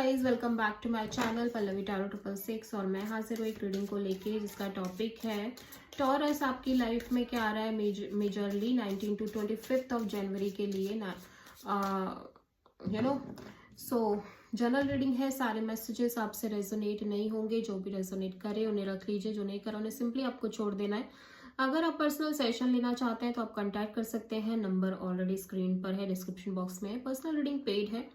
Guys welcome back to my channel Pallavi tarot 666 और मैं हाजिर हूँ एक रीडिंग को लेके जिसका टॉपिक है टॉरस आपकी लाइफ में क्या आ रहा है मेजरली 19 टू 25 ऑफ जनवरी के लिए ना सो जनरल रीडिंग है। सारे मैसेजेस आपसे रेजोनेट नहीं होंगे, जो भी रेजोनेट करे उन्हें रख लीजिए, जो नहीं करे उन्हें सिंपली आपको छोड़ देना है। अगर आप पर्सनल सेशन लेना चाहते हैं तो आप कांटेक्ट कर सकते हैं, नंबर ऑलरेडी स्क्रीन पर है, डिस्क्रिप्शन बॉक्स में है। पर्सनल रीडिंग पेड है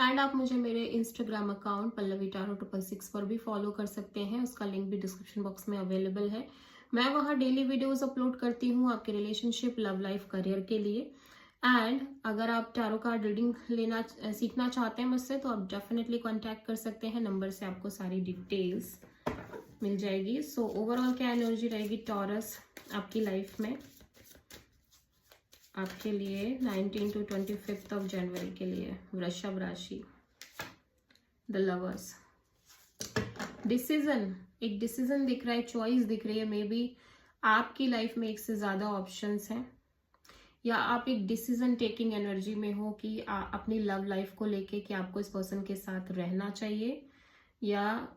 एंड आप मुझे मेरे इंस्टाग्राम अकाउंट पल्लवी टैरो 666 पर भी फॉलो कर सकते हैं, उसका लिंक भी डिस्क्रिप्शन बॉक्स में अवेलेबल है। मैं वहाँ डेली वीडियोस अपलोड करती हूँ आपके रिलेशनशिप, लव लाइफ, करियर के लिए। एंड अगर आप टैरो कार्ड रीडिंग लेना सीखना चाहते हैं मुझसे तो आप डेफिनेटली कांटेक्ट कर सकते हैं, नंबर से आपको सारी डिटेल्स मिल जाएगी। सो ओवरऑल क्या एनर्जी रहेगी टॉरस आपकी लाइफ में आपके लिए 19 टू 25 ऑफ जनवरी के लिए। वृषभ राशि, द लवर्स, डिसीजन, एक डिसीजन दिख रहा है, चॉइस दिख रही है। मे बी आपकी लाइफ में एक से ज्यादा ऑप्शंस हैं या आप एक डिसीजन टेकिंग एनर्जी में हो कि अपनी लव लाइफ को लेके कि आपको इस पर्सन के साथ रहना चाहिए या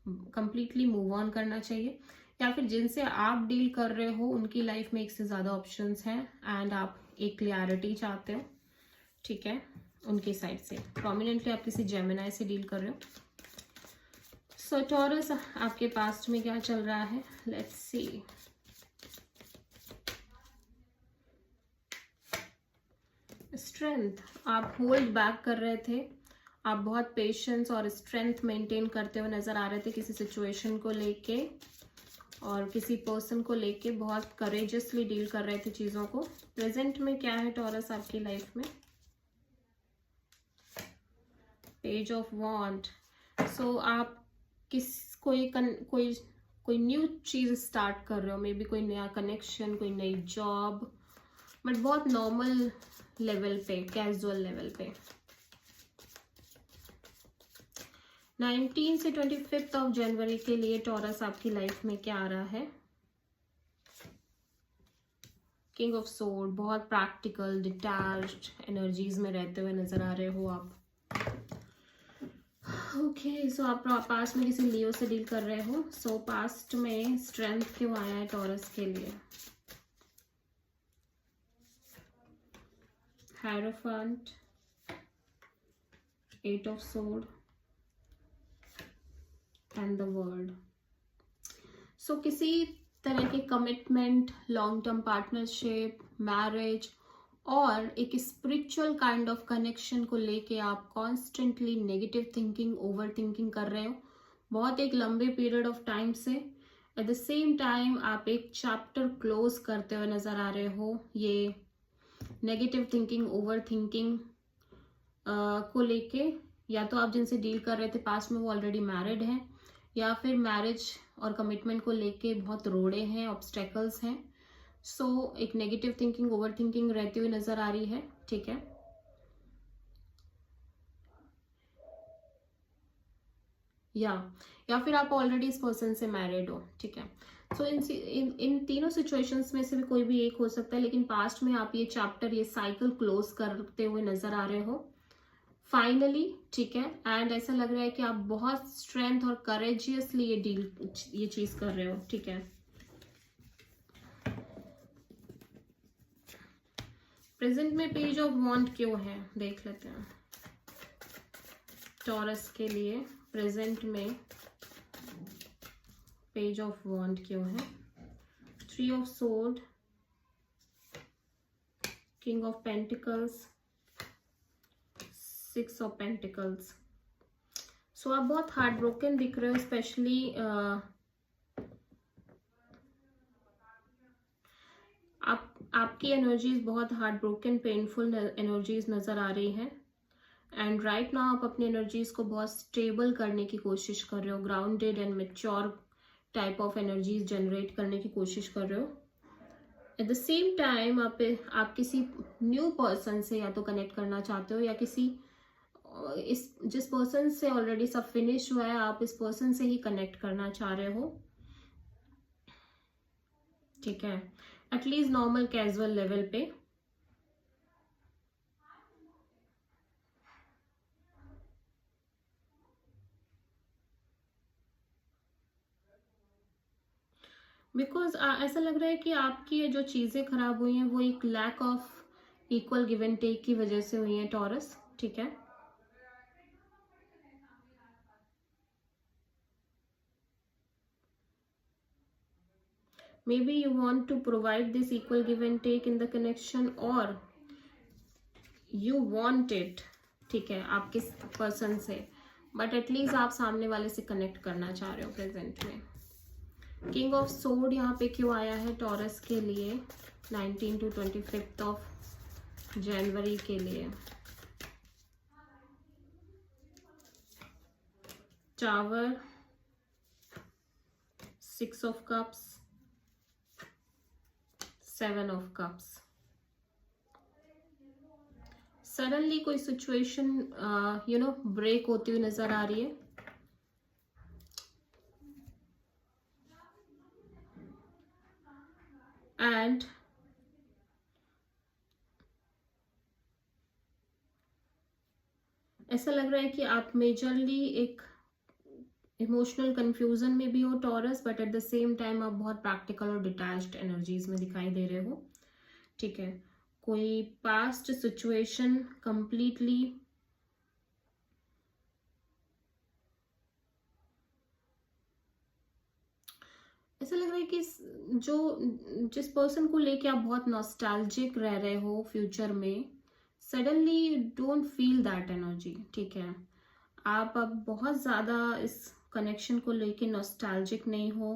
कंप्लीटली मूव ऑन करना चाहिए, या फिर जिनसे आप डील कर रहे हो उनकी लाइफ में एक से ज्यादा ऑप्शंस हैं एंड आप एक क्लैरिटी चाहते हो, ठीक है, उनके साइड से। प्रोमिनेंटली आप किसी जेमिनाई से डील कर रहे हो। सो टॉरस आपके पास्ट में क्या चल रहा है, लेट्स सी। स्ट्रेंथ, आप होल्ड बैक कर रहे थे, आप बहुत पेशेंस और स्ट्रेंथ मेंटेन करते हुए नजर आ रहे थे किसी सिचुएशन को लेके और किसी पर्सन को लेके बहुत करेजियसली डील कर रहे थे चीजों को। प्रेजेंट में क्या है टॉरस आपकी लाइफ में, पेज ऑफ वॉन्ड। सो आप कोई न्यू चीज स्टार्ट कर रहे हो, मे बी कोई नया कनेक्शन, कोई नई जॉब, बट बहुत नॉर्मल लेवल पे, कैजुअल लेवल पे। 19 से 25 ऑफ जनवरी के लिए टॉरस आपकी लाइफ में क्या आ रहा है, किंग ऑफ सोर्ड, बहुत प्रैक्टिकल डिटैच्ड एनर्जीज में रहते हुए नजर आ रहे हो आप। ओके, सो आप पास्ट में किसी लियो से डील कर रहे हो। सो पास्ट में स्ट्रेंथ क्यों आया है टॉरस के लिए, hierophant, eight of sword and the world. So किसी तरह के commitment, long term partnership, marriage और एक स्पिरिचुअल काइंड ऑफ कनेक्शन को लेके आप constantly negative thinking, over thinking कर रहे हो बहुत एक लंबे पीरियड ऑफ टाइम से। एट द सेम टाइम आप एक चैप्टर क्लोज करते हुए नजर आ रहे हो। ये नेगेटिव थिंकिंग, ओवर थिंकिंग को लेके, या तो आप जिनसे डील कर रहे थे पास्ट में वो ऑलरेडी मैरिड हैं, या फिर मैरिज और कमिटमेंट को लेके बहुत रोड़े हैं, ऑब्स्टेकल्स हैं। सो एक नेगेटिव थिंकिंग, ओवर थिंकिंग रहती हुई नजर आ रही है, ठीक है। या फिर आप ऑलरेडी इस पर्सन से मैरिड हो, ठीक है। सो इन तीनों सिचुएशंस में से भी कोई भी एक हो सकता है, लेकिन पास्ट में आप ये चैप्टर, ये साइकिल क्लोज करते हुए नजर आ रहे हो फाइनली, ठीक है। एंड ऐसा लग रहा है कि आप बहुत स्ट्रेंथ और करेजियसली ये चीज कर रहे हो, ठीक है। प्रेजेंट में पेज ऑफ वॉन्ड क्यों है, देख लेते हैं टॉरस के लिए। प्रेजेंट में पेज ऑफ वॉन्ड क्यों है, three of sword, king of pentacles, six of pentacles. So आप बहुत हार्ट ब्रोकन दिख रहे हो, स्पेशली आपकी एनर्जीज बहुत हार्ट ब्रोकन, पेनफुल एनर्जीज नजर आ रही हैं। एंड राइट नाउ आप अपनी एनर्जीज को बहुत स्टेबल करने की कोशिश कर रहे हो, grounded and mature type of energies generate करने की कोशिश कर रहे हो। एट द सेम टाइम आप किसी न्यू पर्सन से या तो कनेक्ट करना चाहते हो, या जिस पर्सन से ऑलरेडी सब फिनिश हुआ है आप इस पर्सन से ही कनेक्ट करना चाह रहे हो, ठीक है, एटलीस्ट नॉर्मल कैजुअल लेवल पे। बिकॉज ऐसा लग रहा है कि आपकी ये जो चीज़ें खराब हुई हैं वो एक lack of equal give and take की वजह से हुई हैं टॉरस, ठीक है। Maybe you want to provide this equal give and take in the connection, और यू वॉन्ट इट, ठीक है, आपके पर्सन से, बट एटलीस्ट आप सामने वाले से कनेक्ट करना चाह रहे हो प्रेजेंट में। किंग ऑफ सोर्ड यहाँ पे क्यों आया है टॉरस के लिए 19 to 25 ऑफ जनवरी के लिए? Tower, 6 of cups, 7 of cups. Suddenly कोई सिचुएशन ब्रेक होती हुई नजर आ रही है। एंड ऐसा लग रहा है कि आप मेजरली एक इमोशनल कंफ्यूजन में भी हो taurus, but at the same time आप बहुत प्रैक्टिकल और डिटैच्ड एनर्जीज में दिखाई दे रहे हो, ठीक है। कोई पास्ट सिचुएशन कंप्लीटली ऐसा लग रहा है कि जिस पर्सन को लेके आप बहुत नॉस्टैल्जिक रह रहे हो फ्यूचर में, suddenly don't feel that energy, ठीक है। आप अब बहुत ज़्यादा इस कनेक्शन को लेके नॉस्टैल्जिक नहीं हो।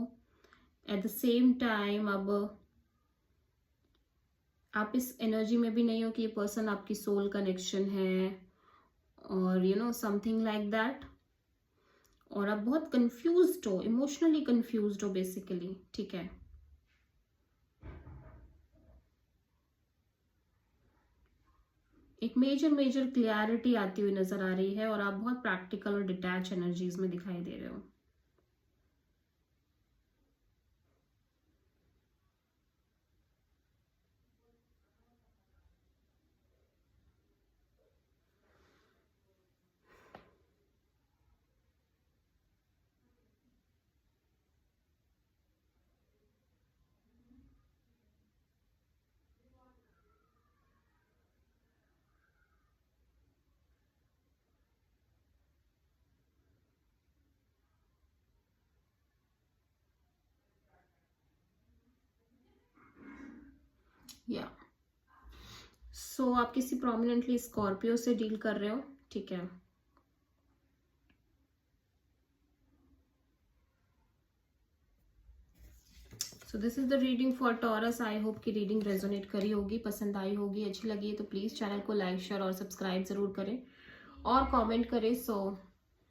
एट द सेम टाइम अब आप इस एनर्जी में भी नहीं हो कि ये पर्सन आपकी सोल कनेक्शन है और समथिंग लाइक दैट, और आप बहुत कंफ्यूज्ड हो, इमोशनली कंफ्यूज्ड हो बेसिकली, ठीक है। एक मेजर क्लियरिटी आती हुई नजर आ रही है और आप बहुत प्रैक्टिकल और डिटैच एनर्जीज में दिखाई दे रहे हो। या सो आप किसी प्रोमिनेंटली स्कॉर्पियो से डील कर रहे हो, ठीक है। So this is the reading for taurus. I hope कि रीडिंग रेजोनेट करी होगी, पसंद आई होगी, अच्छी लगी है तो प्लीज चैनल को लाइक शेयर और सब्सक्राइब जरूर करें और कमेंट करें। सो